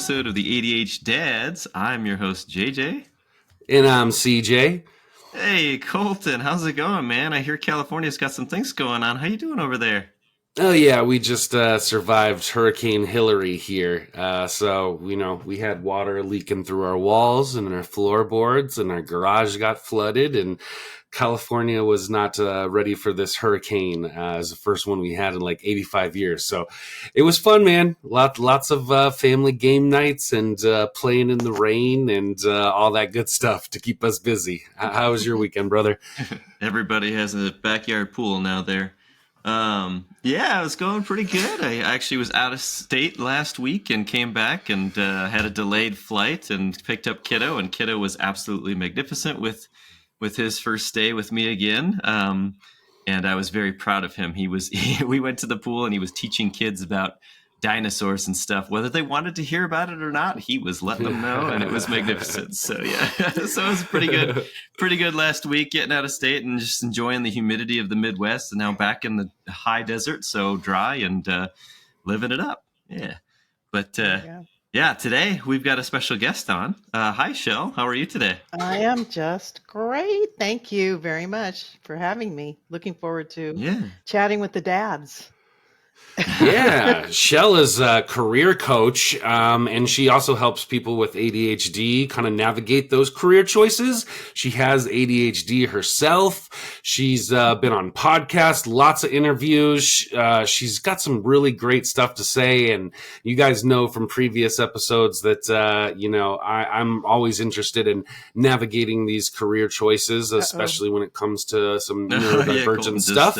episode of the ADHD Dads. I'm your host, JJ. And I'm CJ. Hey, Colton, how's it going, man? I hear California's got some things going on. How you doing over there? Oh, yeah, we just survived Hurricane Hillary here. So, we had water leaking through our walls and our floorboards, and our garage got flooded, and California was not ready for this hurricane as the first one we had in like 85 years. So it was fun, man. Lots of family game nights and playing in the rain and all that good stuff to keep us busy. How was your weekend, brother? Everybody has a backyard pool now there. Yeah, it was going pretty good. I actually was out of state last week and came back and had a delayed flight and picked up Kiddo, and Kiddo was absolutely magnificent with his first day with me again. And I was very proud of him. We went to the pool and he was teaching kids about dinosaurs and stuff, whether they wanted to hear about it or not. He was letting them know, and it was magnificent. So yeah, so it was pretty good last week, getting out of state and just enjoying the humidity of the Midwest, and now back in the high desert, so dry, and living it up. Yeah, but yeah, today we've got a special guest on. Hi, Shell. How are you today? I am just great. Thank you very much for having me. Looking forward to chatting with the dads. Yeah, Shell is a career coach, and she also helps people with ADHD kind of navigate those career choices. She has ADHD herself. She's been on podcasts, lots of interviews. She's got some really great stuff to say, and you guys know from previous episodes that I'm always interested in navigating these career choices, especially when it comes to some neurodivergent stuff.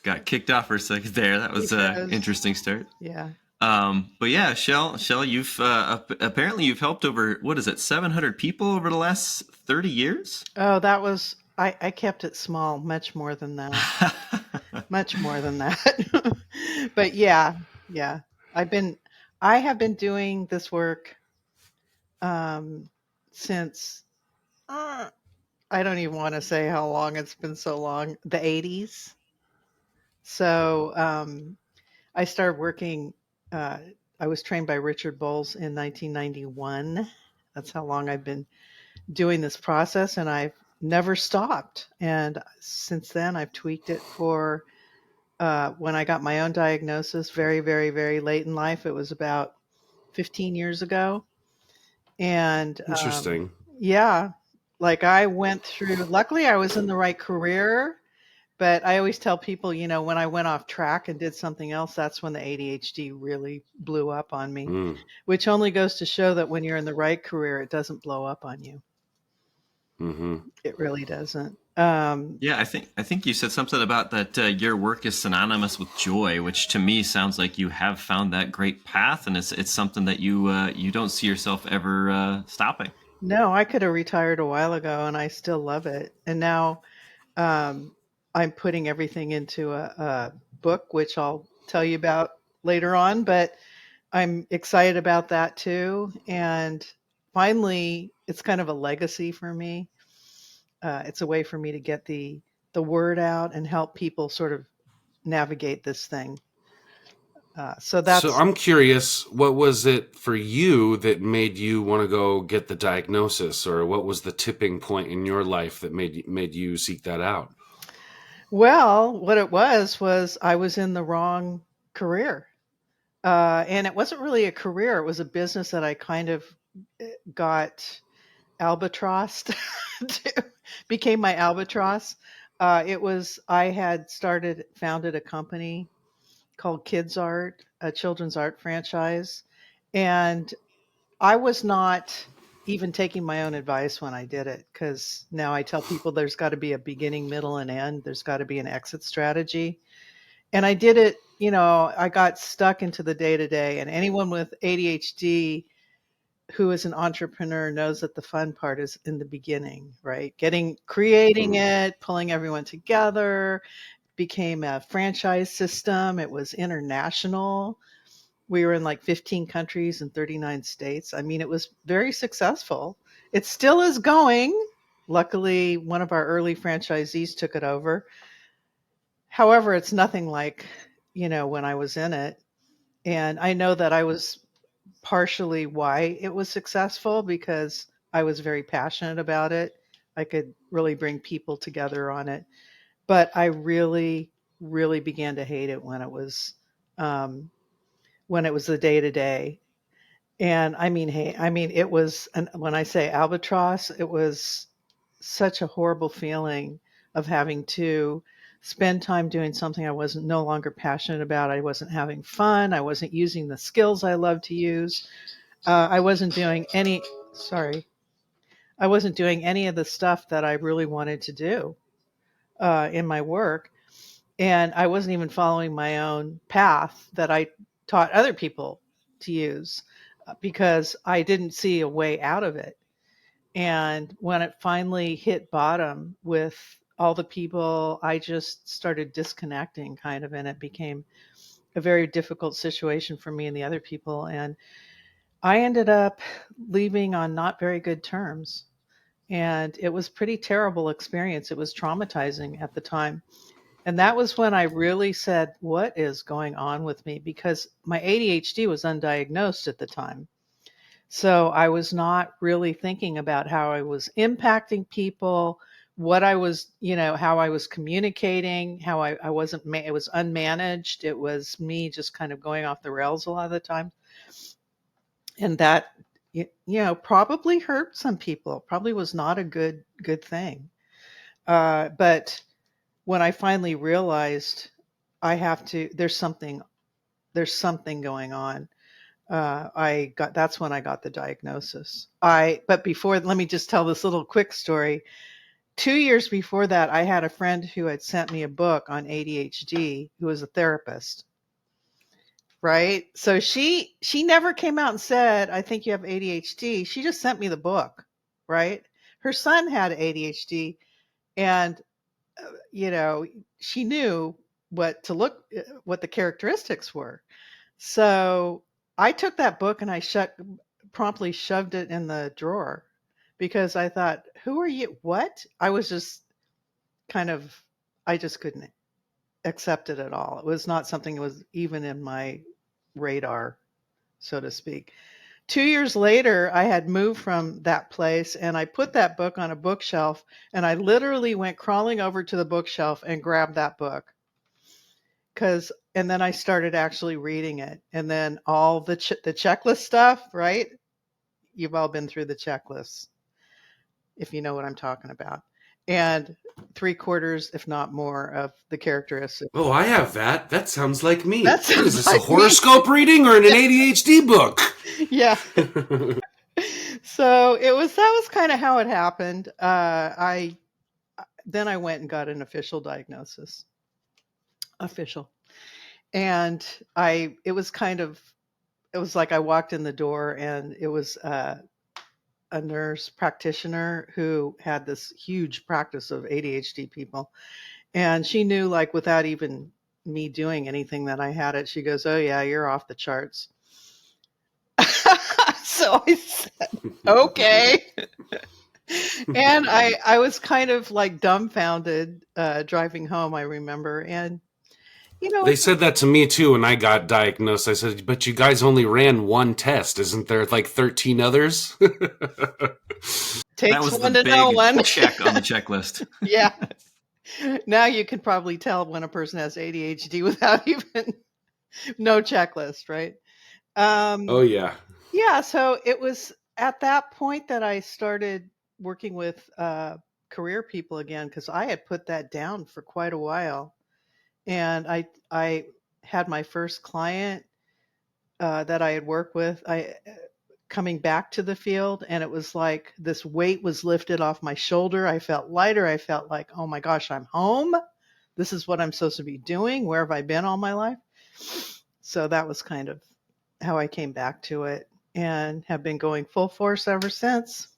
Got kicked off for a second there. That was an interesting start. Yeah. But yeah, Shell, you've apparently you've helped over, 700 people over the last 30 years? Oh, that was, I kept it small, much more than that. Much more than that. But yeah. I have been doing this work since, I don't even want to say how long it's been so long, the 80s. So I started working, I was trained by Richard Bolles in 1991. That's how long I've been doing this process, and I've never stopped. And since then, I've tweaked it for when I got my own diagnosis very, very, very late in life. It was about 15 years ago. And interesting. Yeah, like I went through, luckily I was in the right career. But I always tell people, when I went off track and did something else, that's when the ADHD really blew up on me, which only goes to show that when you're in the right career, it doesn't blow up on you. Mm-hmm. It really doesn't. Yeah, I think you said something about that your work is synonymous with joy, which to me sounds like you have found that great path, and it's something that you don't see yourself ever stopping. No, I could have retired a while ago, and I still love it. And now I'm putting everything into a book, which I'll tell you about later on, but I'm excited about that too. And finally, it's kind of a legacy for me. It's a way for me to get the word out and help people sort of navigate this thing. So I'm curious, what was it for you that made you want to go get the diagnosis, or what was the tipping point in your life that made you seek that out? Well, what it was I was in the wrong career. And it wasn't really a career. It was a business that I kind of got albatrossed to, became my albatross. I had founded a company called Kids Art, a children's art franchise. And I was not even taking my own advice when I did it, because now I tell people there's got to be a beginning, middle, and end. There's got to be an exit strategy. And I did it, I got stuck into the day-to-day, and anyone with ADHD who is an entrepreneur knows that the fun part is in the beginning, right? Creating it, pulling everyone together, became a franchise system. It was international. We were in like 15 countries and 39 states. I mean, it was very successful. It still is going. Luckily, one of our early franchisees took it over. However, it's nothing like, when I was in it. And I know that I was partially why it was successful, because I was very passionate about it. I could really bring people together on it. But I really, really began to hate it um, when it was the day to day. And I mean, hey, I mean, it was, when I say albatross, it was such a horrible feeling of having to spend time doing something I wasn't no longer passionate about. I wasn't having fun. I wasn't using the skills I love to use. I wasn't doing any, sorry, I wasn't doing any of the stuff that I really wanted to do in my work. And I wasn't even following my own path that I taught other people to use, because I didn't see a way out of it. And when it finally hit bottom with all the people, I just started disconnecting kind of, and it became a very difficult situation for me and the other people. And I ended up leaving on not very good terms. And it was pretty terrible experience. It was traumatizing at the time. And that was when I really said, what is going on with me? Because my ADHD was undiagnosed at the time. So I was not really thinking about how I was impacting people, what I was, how I was communicating, how I wasn't, it was unmanaged. It was me just kind of going off the rails a lot of the time. And that, probably hurt some people, probably was not a good thing. But when I finally realized there's something going on, that's when I got the diagnosis. But before, let me just tell this little quick story. 2 years before that, I had a friend who had sent me a book on ADHD, who was a therapist. Right. So she never came out and said, I think you have ADHD. She just sent me the book. Right. Her son had ADHD, and she knew what the characteristics were. So I took that book and I promptly shoved it in the drawer, because I thought, who are you? What? I was just I just couldn't accept it at all. It was not something that was even in my radar, so to speak. 2 years later, I had moved from that place, and I put that book on a bookshelf, and I literally went crawling over to the bookshelf and grabbed that book. And then I started actually reading it. And then all the checklist stuff, right? You've all been through the checklists, if you know what I'm talking about. And 3/4, if not more, of the characteristics. Oh, I have that. That sounds like me. That What sounds is this, like a horoscope reading or an ADHD book? Yeah. So that was kind of how it happened. Then I went and got an official diagnosis. Official. And it was like I walked in the door, and it was a nurse practitioner who had this huge practice of ADHD people. And she knew, like, without even me doing anything, that I had it. She goes, oh yeah, you're off the charts. So I said, okay. And I was kind of like dumbfounded driving home, I remember. And they said that to me too when I got diagnosed. I said, but you guys only ran one test. Isn't there like 13 others? Takes that was one the to know one. big check on the checklist. Yeah. Now you can probably tell when a person has ADHD without even no checklist, right? Oh yeah. Yeah. So it was at that point that I started working with career people again, because I had put that down for quite a while. And I had my first client that I had worked with. Coming back to the field, and it was like this weight was lifted off my shoulder. I felt lighter. I felt like, oh my gosh, I'm home. This is what I'm supposed to be doing. Where have I been all my life? So that was kind of how I came back to it, and have been going full force ever since.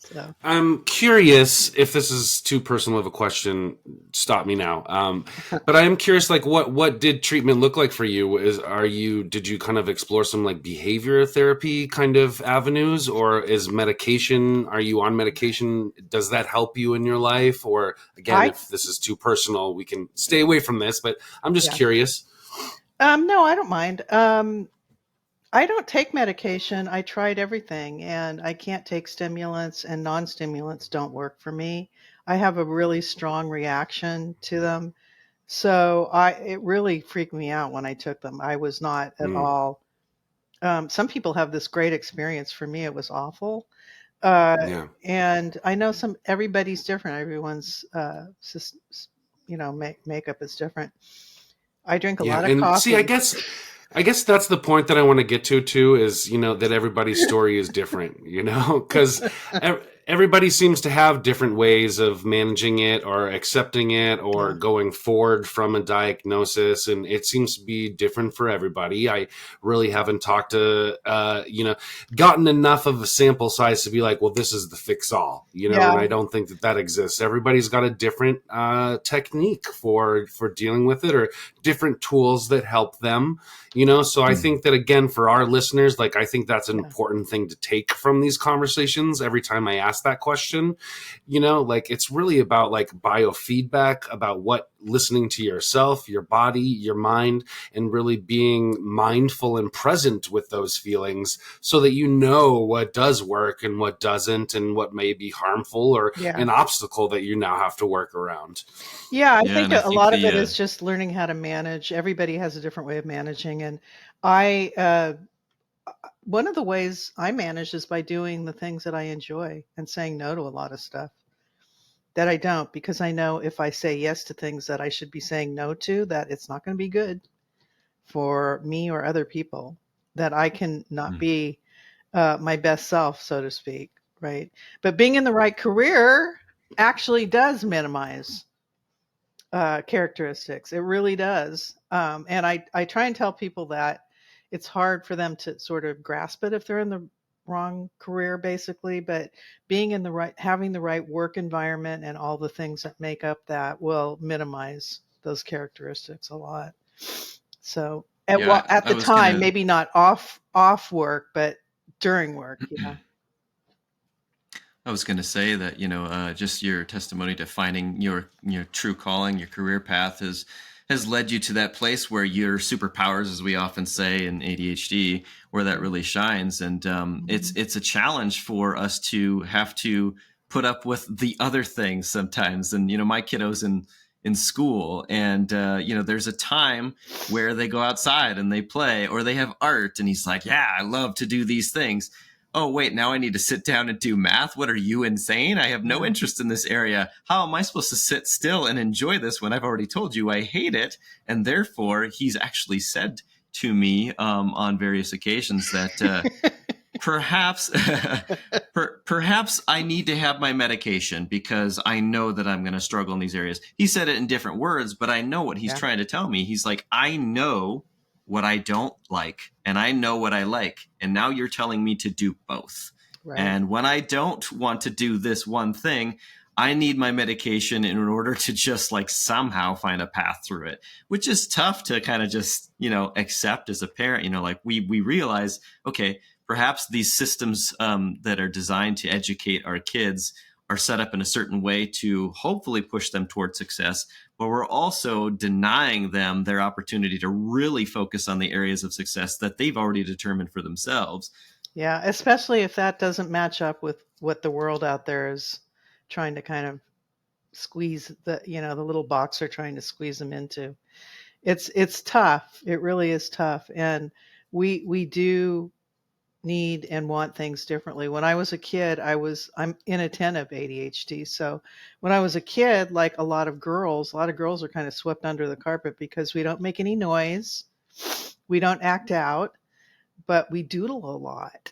So I'm curious if this is too personal of a question. Stop me now. But I am curious, like, what did treatment look like for you? Did you kind of explore some like behavior therapy kind of avenues, or is medication? Are you on medication? Does that help you in your life? Or again, if this is too personal, we can stay away from this. But I'm just curious. No, I don't mind. I don't take medication. I tried everything, and I can't take stimulants, and non-stimulants don't work for me. I have a really strong reaction to them. So it really freaked me out when I took them. I was not at Mm, all. Some people have this great experience. For me, it was awful. Uh, yeah. and I know everybody's different. Everyone's, makeup is different. I drink a Yeah, lot of and see, coffee. I guess that's the point that I want to get to too is, that everybody's story is different, because everybody seems to have different ways of managing it or accepting it or Yeah. going forward from a diagnosis, and it seems to be different for everybody. I really haven't talked to, gotten enough of a sample size to be like, well, this is the fix all, Yeah. and I don't think that exists. Everybody's got a different technique for dealing with it, or different tools that help them, so I Mm. think that, again, for our listeners, like, I think that's an Yeah. important thing to take from these conversations every time I ask that question. Like, it's really about like biofeedback, about what listening to yourself, your body, your mind, and really being mindful and present with those feelings so that what does work and what doesn't, and what may be harmful or Yeah. an obstacle that you now have to work around. Yeah, I Yeah, think and I a think lot of it the is just learning how to manage. Everybody has a different way of managing, and I one of the ways I manage is by doing the things that I enjoy and saying no to a lot of stuff that I don't, because I know if I say yes to things that I should be saying no to, that it's not going to be good for me or other people, that I can not Mm. be my best self, so to speak, right? But being in the right career actually does minimize characteristics. It really does. And I try and tell people that it's hard for them to sort of grasp it if they're in the wrong career, basically. But being in the right, having the right work environment and all the things that make up that will minimize those characteristics a lot. So yeah, at I the was time, gonna maybe not off work, but during work. Yeah. I was going to say that just your testimony to finding your true calling, your career path has led you to that place where your superpowers, as we often say in ADHD, where that really shines. And Mhm. it's a challenge for us to have to put up with the other things sometimes. And my kiddos in school, and there's a time where they go outside and they play, or they have art, and he's like, "Yeah, I love to do these things." Oh, wait, now I need to sit down and do math? What are you, insane? I have no Yeah. interest in this area. How am I supposed to sit still and enjoy this when I've already told you I hate it? And therefore, he's actually said to me on various occasions that perhaps perhaps I need to have my medication because I know that I'm going to struggle in these areas. He said it in different words, but I know what he's Yeah. trying to tell me. He's like, I know what I don't like and I know what I like. And now you're telling me to do both. Right. And when I don't want to do this one thing, I need my medication in order to just like somehow find a path through it, which is tough to kind of just, accept as a parent. Like we realize, okay, perhaps these systems that are designed to educate our kids are set up in a certain way to hopefully push them toward success, but we're also denying them their opportunity to really focus on the areas of success that they've already determined for themselves. Yeah, especially if that doesn't match up with what the world out there is trying to kind of squeeze the little box they're trying to squeeze them into. It's tough. It really is tough. And we do need and want things differently. When I was a kid, I'm inattentive ADHD. So when I was a kid, like a lot of girls are kind of swept under the carpet because we don't make any noise. We don't act out, but we doodle a lot.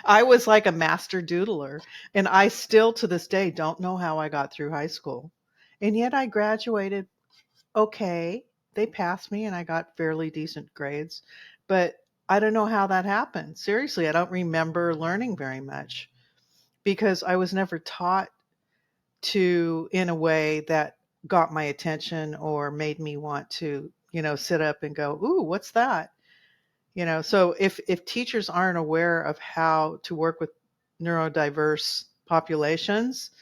I was like a master doodler, and I still to this day don't know how I got through high school. And yet I graduated okay. They passed me and I got fairly decent grades, but I don't know how that happened. Seriously, I don't remember learning very much because I was never taught to in a way that got my attention or made me want to, sit up and go, "Ooh, what's that?" So if teachers aren't aware of how to work with neurodiverse populations,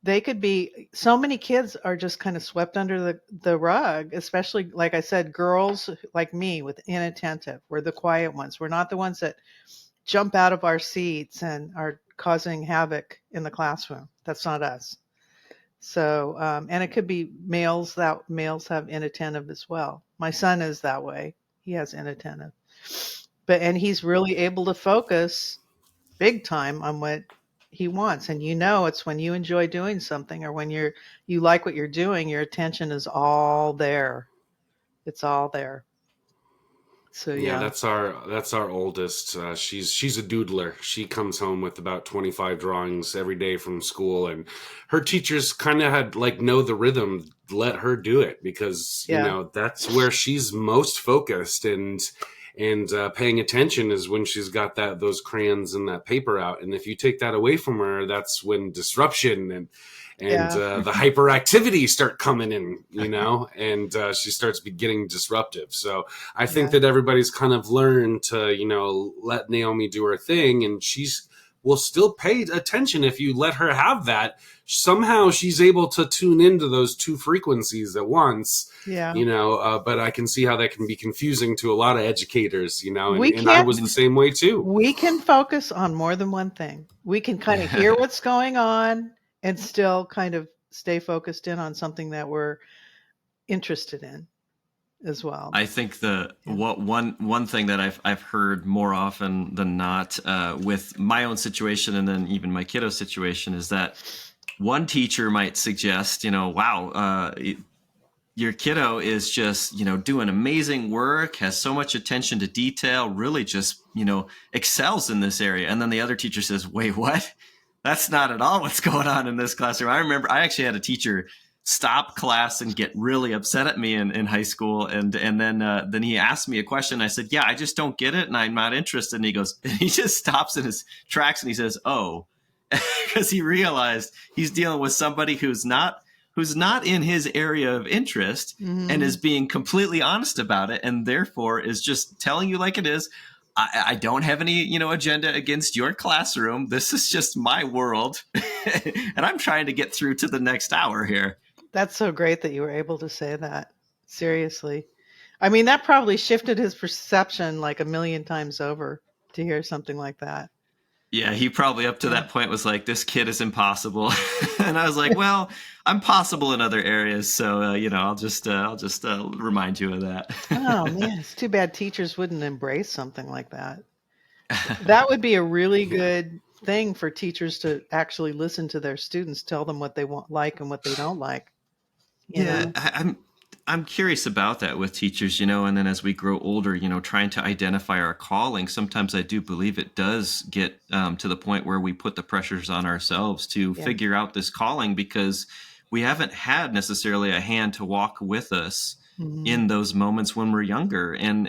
they could be, so many kids are just kind of swept under the rug, especially, like I said, girls like me with inattentive. We're the quiet ones. We're not the ones that jump out of our seats and are causing havoc in the classroom. That's not us. So, and it could be males, that males have inattentive as well. My son is that way. He has inattentive, and he's really able to focus big time on what he wants. And it's when you enjoy doing something, or when you like what you're doing, your attention is all there. It's all there. So Yeah, yeah. that's our oldest. She's a doodler. She comes home with about 25 drawings every day from school, and her teachers kind of had like know the rhythm, let her do it, because Yeah. that's where she's most focused, and paying attention is when she's got those crayons and that paper out. And if you take that away from her, that's when disruption and Yeah. the hyperactivity start coming in, and she starts getting disruptive. So I think Yeah. that everybody's kind of learned to, let Naomi do her thing, and will still pay attention if you let her have that. Somehow she's able to tune into those two frequencies at once, Yeah. but I can see how that can be confusing to a lot of educators, and We I can't was the same way too. we can focus on more than one thing. We can kind of hear what's going on and still kind of stay focused in on something that we're interested in as well. I think Yeah. one thing that I've heard more often than not with my own situation, and then even my kiddo situation, is that one teacher might suggest, wow, your kiddo is just, doing amazing work, has so much attention to detail, really just, excels in this area. And then the other teacher says, wait, what? That's not at all what's going on in this classroom. I remember I actually had a teacher stop class and get really upset at me in high school. And then he asked me a question. I said, yeah, I just don't get it. And I'm not interested. And he goes, and he just stops in his tracks and he says, oh, because he realized he's dealing with somebody who's not in his area of interest, and is being completely honest about it, and therefore is just telling you like it is. I don't have any, agenda against your classroom. This is just my world. And I'm trying to get through to the next hour here. That's so great that you were able to say that. Seriously. I mean, that probably shifted his perception like a million times over to hear something like that. Yeah, he probably up to that point was like, this kid is impossible. And I was like, well, I'm possible in other areas. So, I'll just remind you of that. Oh, man. It's too bad teachers wouldn't embrace something like that. That would be a really good thing for teachers to actually listen to their students, tell them what they like and what they don't like. Yeah, I'm curious about that with teachers, and then as we grow older, trying to identify our calling. Sometimes I do believe it does get to the point where we put the pressures on ourselves to figure out this calling, because we haven't had necessarily a hand to walk with us in those moments when we're younger. And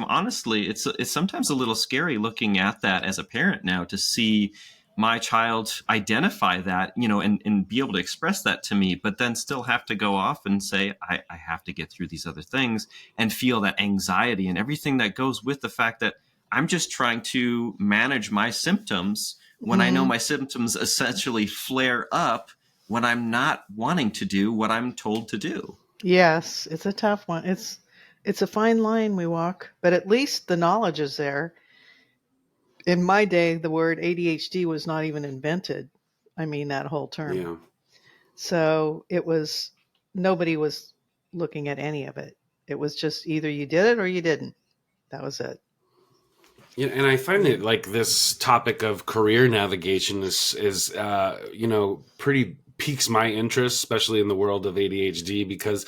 honestly, it's sometimes a little scary looking at that as a parent now, to see my child identify that, and be able to express that to me, but then still have to go off and say, I have to get through these other things, and feel that anxiety and everything that goes with the fact that I'm just trying to manage my symptoms when I know my symptoms essentially flare up when I'm not wanting to do what I'm told to do. Yes, it's a tough one. It's a fine line we walk, but at least the knowledge is there. In my day, the word ADHD was not even invented. I mean, that whole term. Yeah. So nobody was looking at any of it. It was just either you did it or you didn't. That was it. Yeah, and I find it like this topic of career navigation is pretty piques my interest, especially in the world of ADHD, because,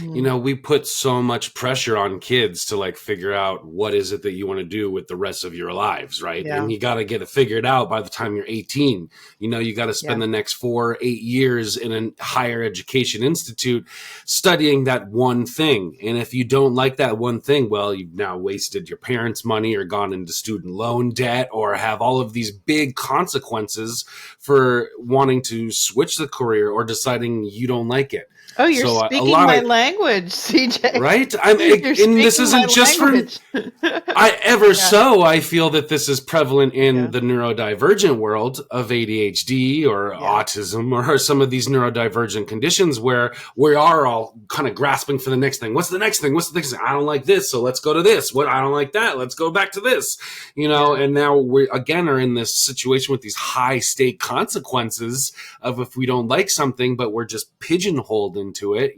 we put so much pressure on kids to like figure out what is it that you want to do with the rest of your lives, right? Yeah. And you got to get it figured out by the time you're 18. You got to spend the next 4-8 years in a higher education institute studying that one thing. And if you don't like that one thing, well, you've now wasted your parents' money or gone into student loan debt, or have all of these big consequences for wanting to switch the career or deciding you don't like it. Oh, you're So a speaking lot my of language, CJ. right. You're And this speaking my isn't just for language. Yeah, I feel that this is prevalent in yeah, the neurodivergent world of ADHD or yeah, autism or some of these neurodivergent conditions where we are all kind of grasping for the next thing. What's the next thing? What's the next thing? I don't like this, so let's go to this. What I don't like that, let's go back to this. yeah. And now we again are in this situation with these high stake consequences of if we don't like something, but we're just pigeonholed into it.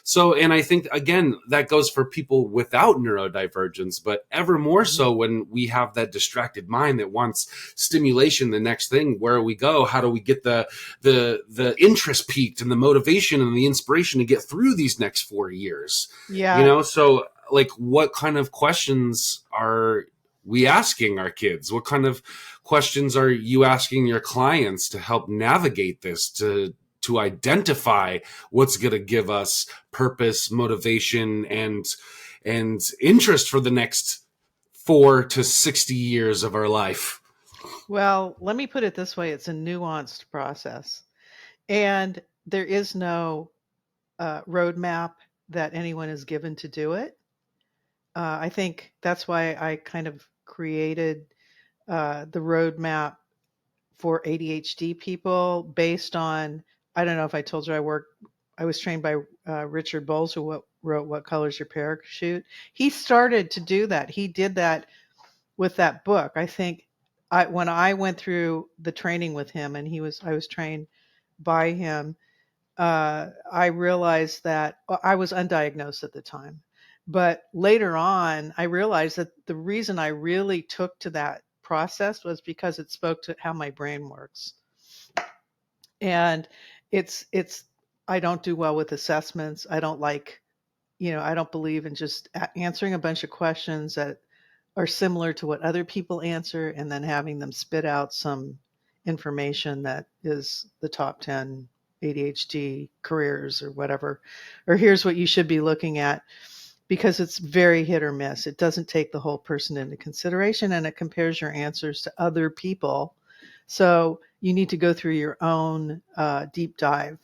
So, and I think again, that goes for people without neurodivergence, but ever more Mhm. so when we have that distracted mind that wants stimulation, the next thing, where we go, how do we get the interest peaked and the motivation and the inspiration to get through these next 4 years? Yeah. So like, what kind of questions are we asking our kids? What kind of questions are you asking your clients to help navigate this, to identify what's going to give us purpose, motivation, and interest for the next 4 to 60 years of our life? Well, let me put it this way. It's a nuanced process. And there is no roadmap that anyone is given to do it. I think that's why I kind of created the roadmap for ADHD people based on, I don't know if I told you I was trained by Richard Bolles, who wrote What Color's Your Parachute. He started to do that. He did that with that book. I think when I went through the training with him, and I was trained by him, I realized that I was undiagnosed at the time. But later on, I realized that the reason I really took to that process was because it spoke to how my brain works. And it's I don't do well with assessments. I don't like, I don't believe in just answering a bunch of questions that are similar to what other people answer and then having them spit out some information that is the top 10 ADHD careers or whatever, or here's what you should be looking at, because it's very hit or miss. It doesn't take the whole person into consideration, and it compares your answers to other people. So you need to go through your own deep dive.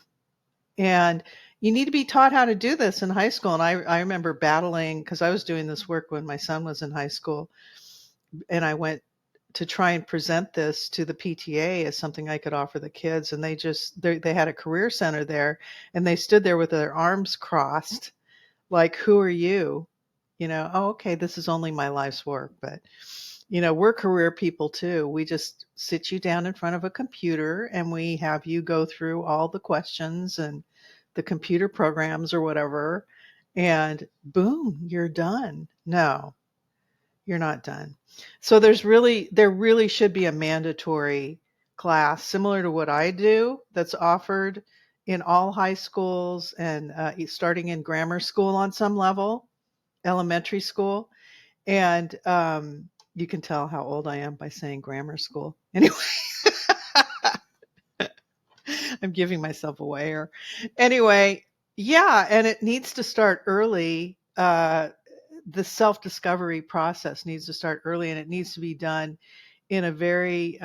And you need to be taught how to do this in high school. And I remember battling, because I was doing this work when my son was in high school, and I went to try and present this to the PTA as something I could offer the kids. And they had a career center there, and they stood there with their arms crossed, like, who are you? Oh, okay, this is only my life's work. But, we're career people too. We just sit you down in front of a computer and we have you go through all the questions and the computer programs or whatever. And boom, you're done. No, you're not done. So there really should be a mandatory class similar to what I do that's offered in all high schools and starting in grammar school on some level, elementary school. And you can tell how old I am by saying grammar school. Anyway, I'm giving myself away here. Anyway, yeah, and it needs to start early. The self discovery process needs to start early, and it needs to be done in a very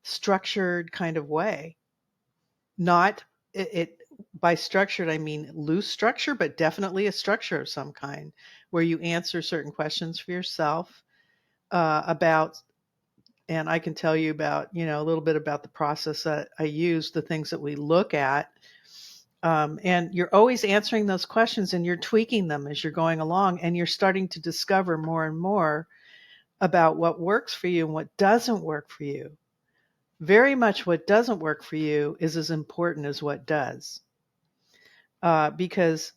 structured kind of way. Not it by structured, I mean loose structure, but definitely a structure of some kind where you answer certain questions for yourself about, and I can tell you about, a little bit about the process that I use, the things that we look at. And you're always answering those questions and you're tweaking them as you're going along, and you're starting to discover more and more about what works for you and what doesn't work for you. Very much what doesn't work for you is as important as what does. Because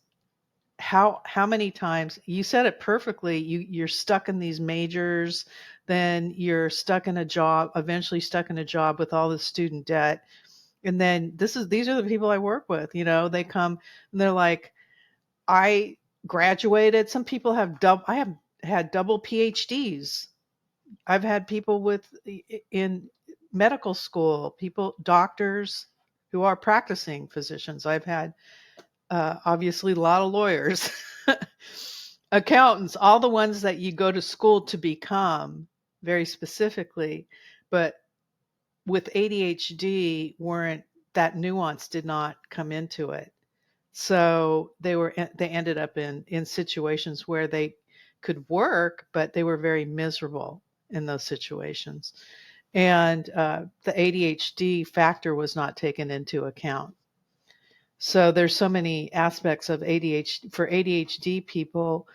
how many times you said it perfectly, you're stuck in these majors, then you're stuck in a job, eventually stuck in a job with all the student debt. And then these are the people I work with. They come and they're like, I graduated. Some people I have had double PhDs. I've had people in medical school, doctors who are practicing physicians. I've had obviously a lot of lawyers, accountants, all the ones that you go to school to become very specifically, but with ADHD weren't that nuance did not come into it. So they ended up in situations where they could work, but they were very miserable in those situations. And the ADHD factor was not taken into account. So there's so many aspects of ADHD for ADHD people.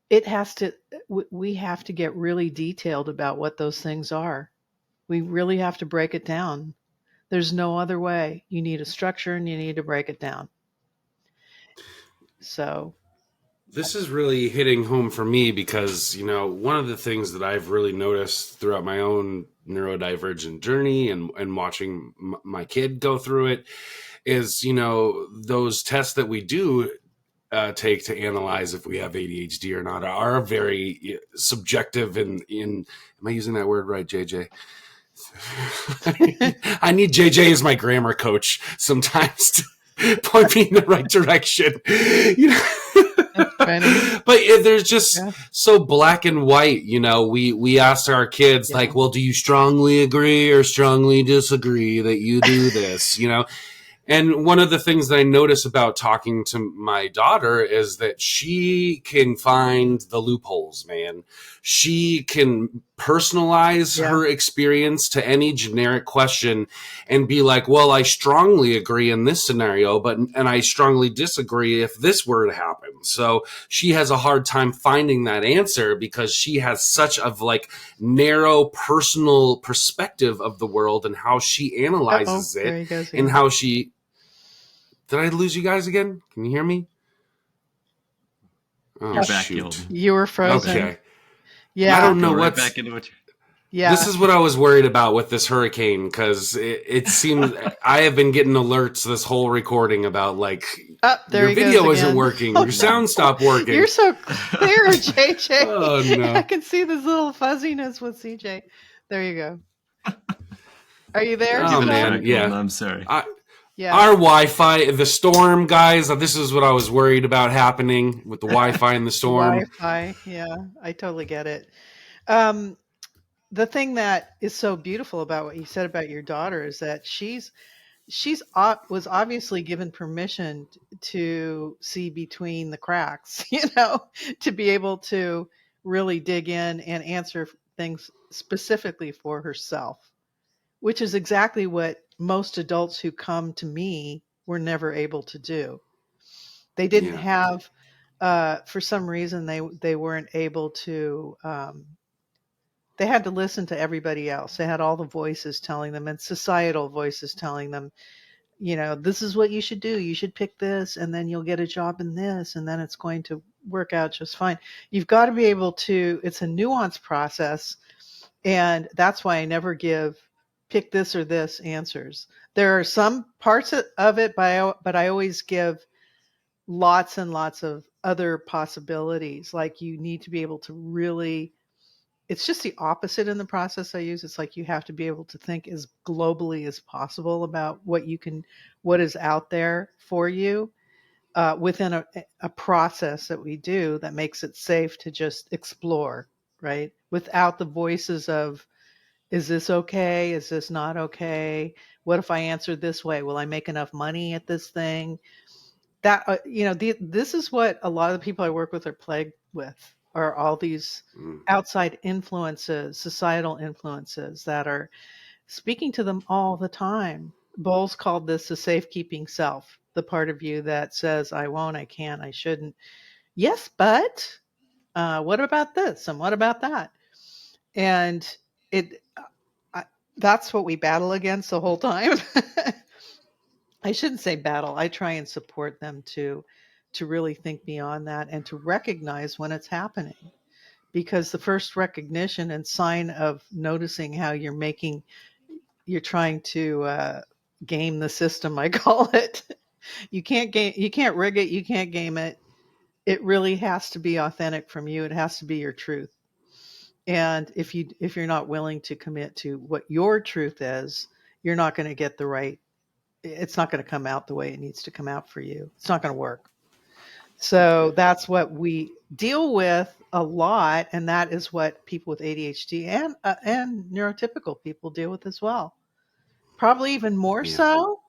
It has to we have to get really detailed about what those things are. We really have to break it down. There's no other way. You need a structure and you need to break it down. So, This is really hitting home for me because, one of the things that I've really noticed throughout my own neurodivergent journey and watching my kid go through it is, those tests that we do take to analyze if we have ADHD or not are very subjective in am I using that word right, JJ? I need JJ as my grammar coach sometimes to point me in the right direction. But there's just so black and white. We asked our kids like, well, do you strongly agree or strongly disagree that you do this? And one of the things that I notice about talking to my daughter is that she can find the loopholes, man. She can personalize her experience to any generic question and be like, well, I strongly agree in this scenario, and I strongly disagree if this were to happen. So she has a hard time finding that answer because she has such a narrow personal perspective of the world and how she analyzes it and how she... Did I lose you guys again? Can you hear me? Oh, you're back, shoot. You were frozen. Okay. Yeah. I don't know what's... Back into what This is what I was worried about with this hurricane, because it seems I have been getting alerts this whole recording about your video isn't working, your sound stopped working. You're so clear, JJ. Oh, no. I can see this little fuzziness with CJ. There you go. Are you there? Oh, man. Yeah. I'm sorry. Our Wi-Fi, the storm, guys, this is what I was worried about happening with the Wi-Fi in the storm. Wi-Fi, yeah, I totally get it. The thing that is so beautiful about what you said about your daughter is that she's was obviously given permission to see between the cracks, to be able to really dig in and answer things specifically for herself, which is exactly what most adults who come to me were never able to do. They didn't have, for some reason, they weren't able to, they had to listen to everybody else. They had all the voices telling them and societal voices telling them, this is what you should do. You should pick this and then you'll get a job in this and then it's going to work out just fine. You've got to be able to, it's a nuanced process. And that's why I never give pick this or this answers. There are some parts of it, but I always give lots and lots of other possibilities. Like you need to be able to really, it's just the opposite in the process I use. It's like you have to be able to think as globally as possible about what is out there for you within a process that we do that makes it safe to just explore, right? Without the voices of, is this okay? Is this not okay? What if I answer this way? Will I make enough money at this thing? That, this is what a lot of the people I work with are plagued with, are all these outside influences, societal influences that are speaking to them all the time. Bolles called this the safekeeping self, the part of you that says, I won't, I can't, I shouldn't. Yes, but what about this? And what about that? And that's what we battle against the whole time. I shouldn't say battle. I try and support them to really think beyond that and to recognize when it's happening. Because the first recognition and sign of noticing how you're trying to game the system, I call it. You can't rig it. You can't game it. It really has to be authentic from you. It has to be your truth. And if you're not willing to commit to what your truth is, you're not going to get it's not going to come out the way it needs to come out for you. It's not going to work. So that's what we deal with a lot. And that is what people with ADHD and neurotypical people deal with as well. Probably even more so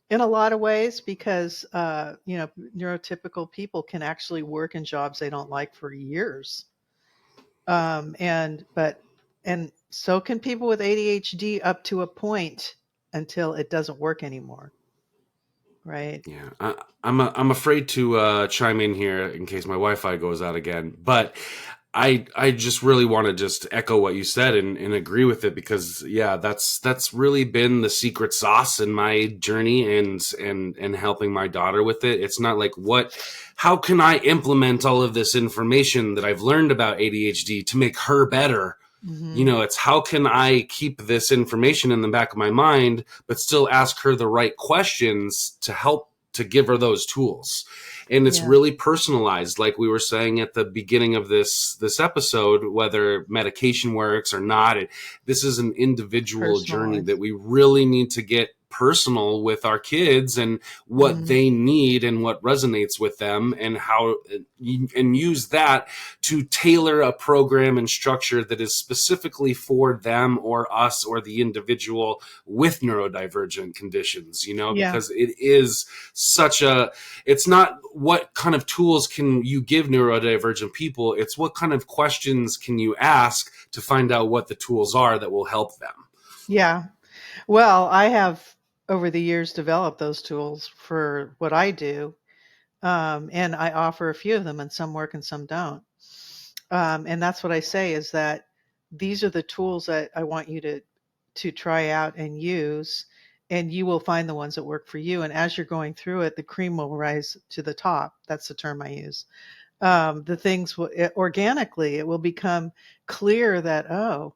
in a lot of ways, because neurotypical people can actually work in jobs they don't like for years. And so can people with ADHD up to a point until it doesn't work anymore, right? Yeah, I'm afraid to chime in here in case my Wi-Fi goes out again, but I just really want to just echo what you said and agree with it, because yeah, that's really been the secret sauce in my journey and helping my daughter with it. It's not like how can I implement all of this information that I've learned about ADHD to make her better? Hmm. It's how can I keep this information in the back of my mind, but still ask her the right questions to help to give her those tools. And it's Yeah, really personalized, like we were saying at the beginning of this episode, whether medication works or not. This is an individual journey that personalized. we really need to get personal with our kids and what Hmm. they need and what resonates with them, and how and use that to tailor a program and structure that is specifically for them or us or the individual with neurodivergent conditions, Yeah, because it is such a, it's not what kind of tools can you give neurodivergent people, it's what kind of questions can you ask to find out what the tools are that will help them. yeah. Well, I have over the years developed those tools for what I do, and I offer a few of them, and some work and some don't. And that's what I say is that these are the tools that I want you to try out and use, and you will find the ones that work for you. And as you're going through it, the cream will rise to the top. That's the term I use. The things organically, it will become clear that, oh,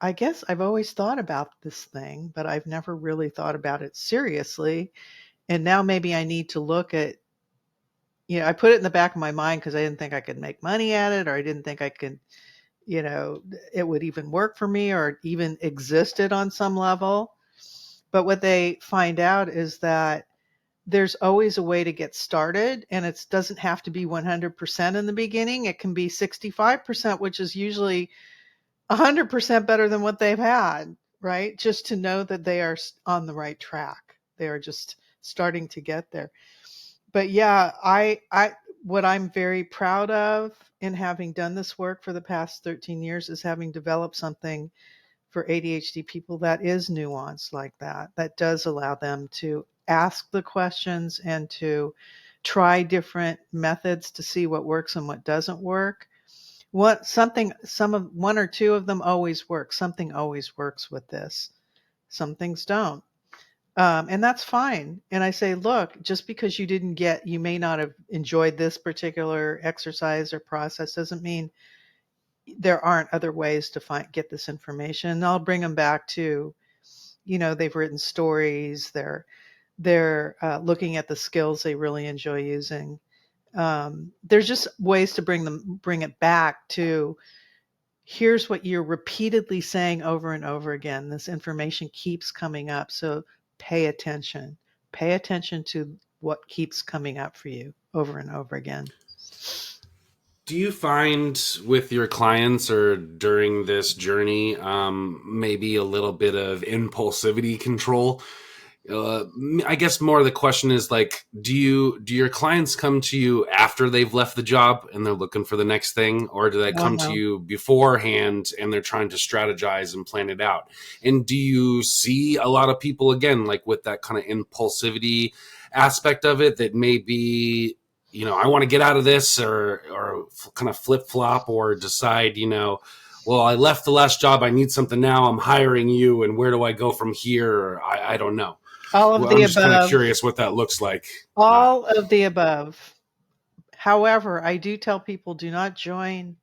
I guess I've always thought about this thing, but I've never really thought about it seriously. And now maybe I need to look at, I put it in the back of my mind because I didn't think I could make money at it, or I didn't think I could, it would even work for me or even existed on some level. But what they find out is that there's always a way to get started, and it doesn't have to be 100% in the beginning. It can be 65%, which is usually 100% better than what they've had, right? Just to know that they are on the right track. They are just starting to get there. But yeah, what I'm very proud of in having done this work for the past 13 years is having developed something for ADHD people that is nuanced like that, that does allow them to ask the questions and to try different methods to see what works and what doesn't work. One or two of them always work. Something always works with this. Some things don't. And that's fine. And I say, look, just because you may not have enjoyed this particular exercise or process doesn't mean there aren't other ways to get this information. And I'll bring them back to, they've written stories. They're looking at the skills they really enjoy using. There's just ways to bring it back to, here's what you're repeatedly saying over and over again. This information keeps coming up. So pay attention. Pay attention to what keeps coming up for you over and over again. Do you find with your clients or during this journey, maybe a little bit of impulsivity control? I guess more of the question is like, do your clients come to you after they've left the job and they're looking for the next thing, or do they Oh, come to no. you beforehand and they're trying to strategize and plan it out? And do you see a lot of people again, like with that kind of impulsivity aspect of it, that maybe, I want to get out of this, or kind of flip flop, or decide, well, I left the last job, I need something now, I'm hiring you, and where do I go from here? Or I don't know. All of Well, the I'm just kind of above. curious what that looks like. All of the above. However, I do tell people, do not join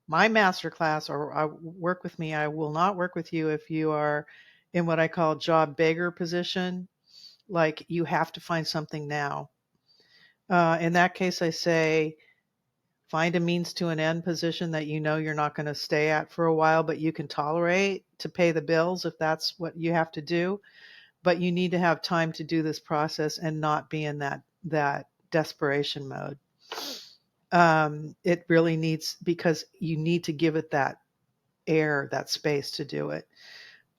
my masterclass or work with me. I will not work with you if you are in what I call job beggar position. Like, you have to find something now. In that case, I say, find a means to an end position that you're not going to stay at for a while, but you can tolerate to pay the bills if that's what you have to do. But you need to have time to do this process and not be in that desperation mode. It really needs, because you need to give it that air, that space to do it.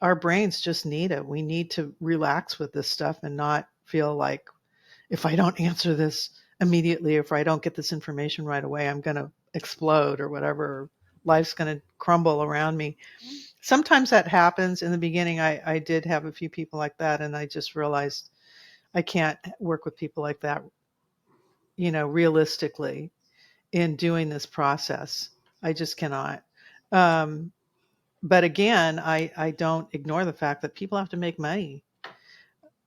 our brains just need it. We need to relax with this stuff and not feel like, if I don't answer this immediately, if I don't get this information right away, I'm going to explode or whatever. Life's going to crumble around me. Sometimes that happens. In the beginning, I did have a few people like that, and I just realized I can't work with people like that, realistically in doing this process. I just cannot. Um, but again, I don't ignore the fact that people have to make money.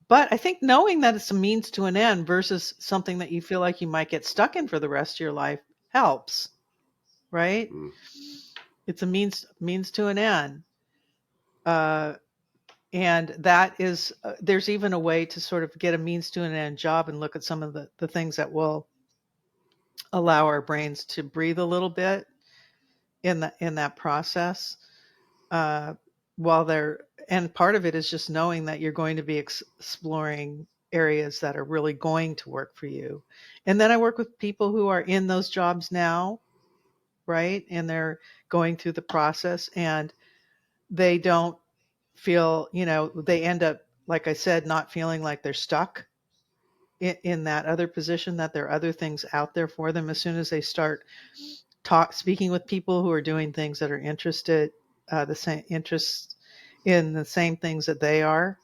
But I think knowing that it's a means to an end versus something that you feel like you might get stuck in for the rest of your life helps, right? Mm. It's a means to an end. Uh, and that is, there's even a way to sort of get a means to an end job and look at some of the things that will allow our brains to breathe a little bit in that process. Uh, while they're, and part of it is just knowing that you're going to be exploring areas that are really going to work for you. And then I work with people who are in those jobs now, right? And they're going through the process, and they don't feel, they end up, like I said, not feeling like they're stuck in that other position, that there are other things out there for them as soon as they start speaking with people who are doing things that are interested, the same interests in the same things that they are,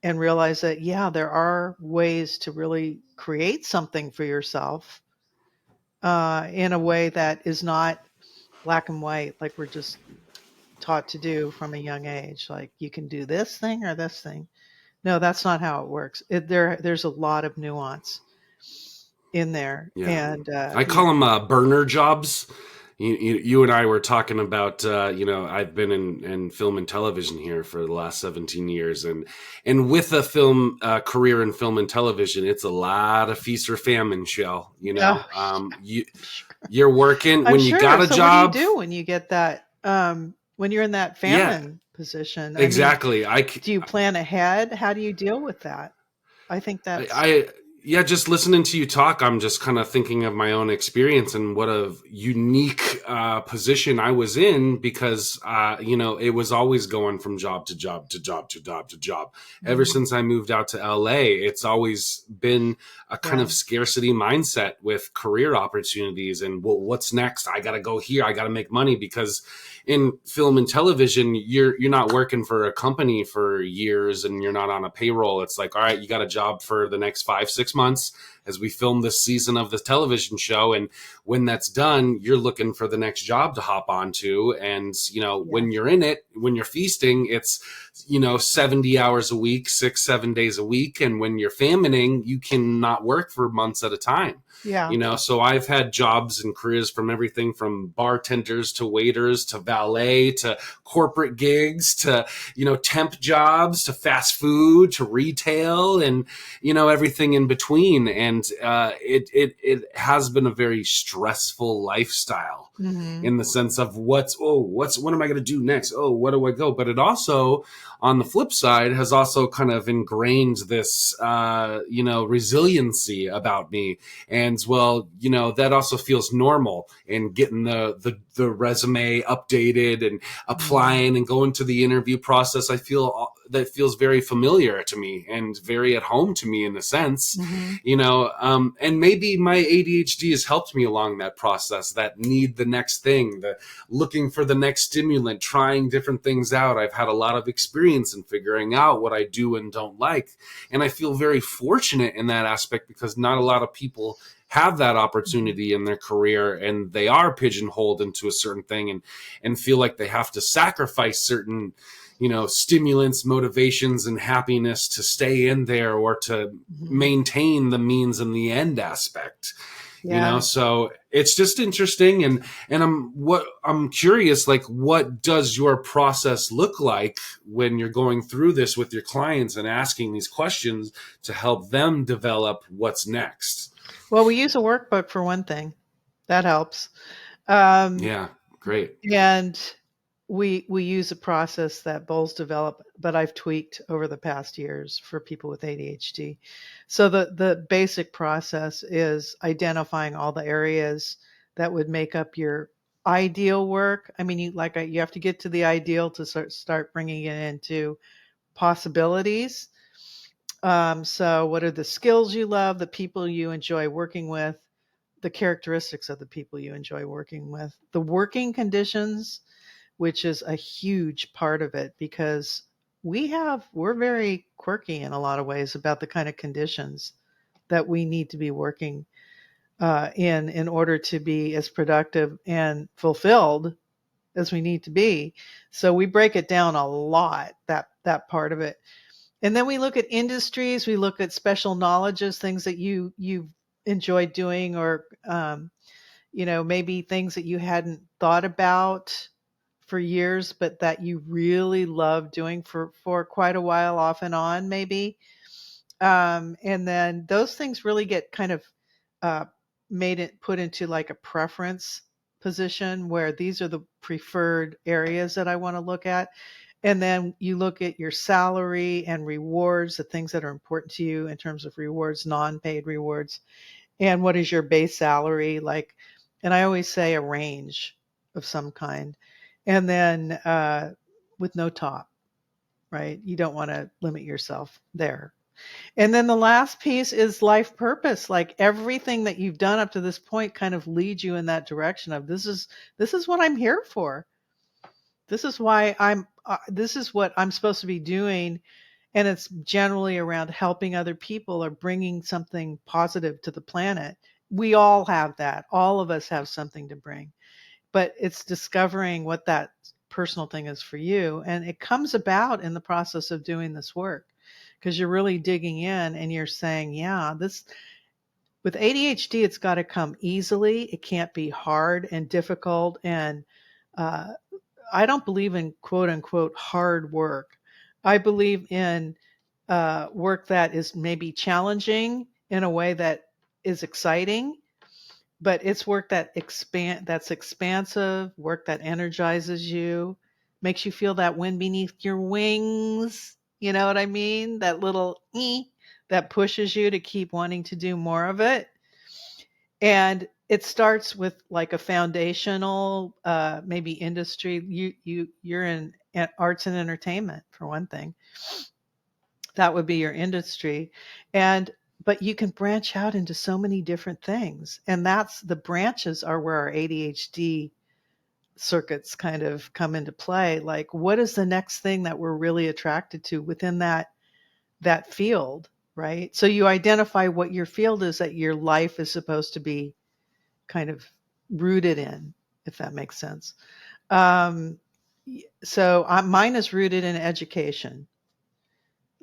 and realize that, yeah, there are ways to really create something for yourself in a way that is not black and white, like we're just taught to do from a young age. Like, you can do this thing or this thing. No, that's not how it works. There's a lot of nuance in there. Yeah. And I call them burner jobs. You and I were talking about, I've been in film and television here for the last 17 years. And with a film career in film and television, it's a lot of feast or famine, Shell. You're working I'm when sure. you got a So job. what do you do when you get that, when you're in that Yeah, famine position? I mean, exactly. do you plan ahead? How do you deal with that? I think that's, I yeah, just listening to you talk, I'm just kind of thinking of my own experience and what a unique position I was in because, it was always going from job to job to job to job to job. Ever since I moved out to LA, it's always been a kind yeah, of scarcity mindset with career opportunities and, well, what's next? I got to go here. I got to make money because in film and television, you're not working for a company for years and you're not on a payroll. It's like, all right, you got a job for the next 5-6 months as we film this season of the television show. And when that's done, you're looking for the next job to hop onto. And, yeah, when you're in it, when you're feasting, it's, 70 hours a week, 6-7 days a week. And when you're famining, you cannot work for months at a time. yeah, So I've had jobs and careers from everything from bartenders to waiters to valet to corporate gigs to, temp jobs to fast food to retail and, everything in between. And it has been a very stressful lifestyle hmm, in the sense of what am I going to do next? Oh, where do I go? But it also, on the flip side, has also kind of ingrained this, resiliency about me. And well, that also feels normal in getting the resume updated and applying and going to the interview process. I feel that feels very familiar to me and very at home to me in a sense, hmm, and maybe my ADHD has helped me along that process, that need the next thing, the looking for the next stimulant, trying different things out. I've had a lot of experience in figuring out what I do and don't like. And I feel very fortunate in that aspect because not a lot of people have that opportunity in their career and they are pigeonholed into a certain thing and feel like they have to sacrifice certain stimulants, motivations, and happiness to stay in there or to hmm, maintain the means and the end aspect. yeah. So it's just interesting, and I'm curious, like, what does your process look like when you're going through this with your clients and asking these questions to help them develop what's next? Well, we use a workbook for one thing. That helps. Um, Yeah, great. and we use a process that Bowles developed, but I've tweaked over the past years for people with ADHD. So the basic process is identifying all the areas that would make up your ideal work. I mean, you have to get to the ideal to start bringing it into possibilities. So what are the skills you love, the people you enjoy working with, the characteristics of the people you enjoy working with, the working conditions, which is a huge part of it, because we're very quirky in a lot of ways about the kind of conditions that we need to be working in order to be as productive and fulfilled as we need to be. So we break it down a lot, that part of it. And then we look at industries, we look at special knowledges, things that you've enjoyed doing, or maybe things that you hadn't thought about for years, but that you really love doing for quite a while, off and on, maybe. And then those things really get kind of uh, put into like a preference position, where these are the preferred areas that I want to look at. And then you look at your salary and rewards, the things that are important to you in terms of rewards, non-paid rewards, and what is your base salary like. And I always say a range of some kind. And then with no top, right? You don't want to limit yourself there. And then the last piece is life purpose. Like everything that you've done up to this point kind of leads you in that direction of this is what I'm here for. This is why this is what I'm supposed to be doing. And it's generally around helping other people or bringing something positive to the planet. We all have that. All of us have something to bring, but it's discovering what that personal thing is for you. And it comes about in the process of doing this work, because you're really digging in and you're saying, yeah, this with ADHD, it's got to come easily. It can't be hard and difficult. And uh, I don't believe in quote unquote hard work. I believe in work that is maybe challenging in a way that is exciting, but it's work that's expansive, work that energizes you, makes you feel that wind beneath your wings. You know what I mean? That little that pushes you to keep wanting to do more of it. And it starts with like a foundational maybe industry. You're in arts and entertainment, for one thing. That would be your industry. And but you can branch out into so many different things, and that's the branches are where our ADHD circuits kind of come into play. Like, what is the next thing that we're really attracted to within that field, right? So you identify what your field is that your life is supposed to be kind of rooted in, if that makes sense. um, so mine is rooted in education.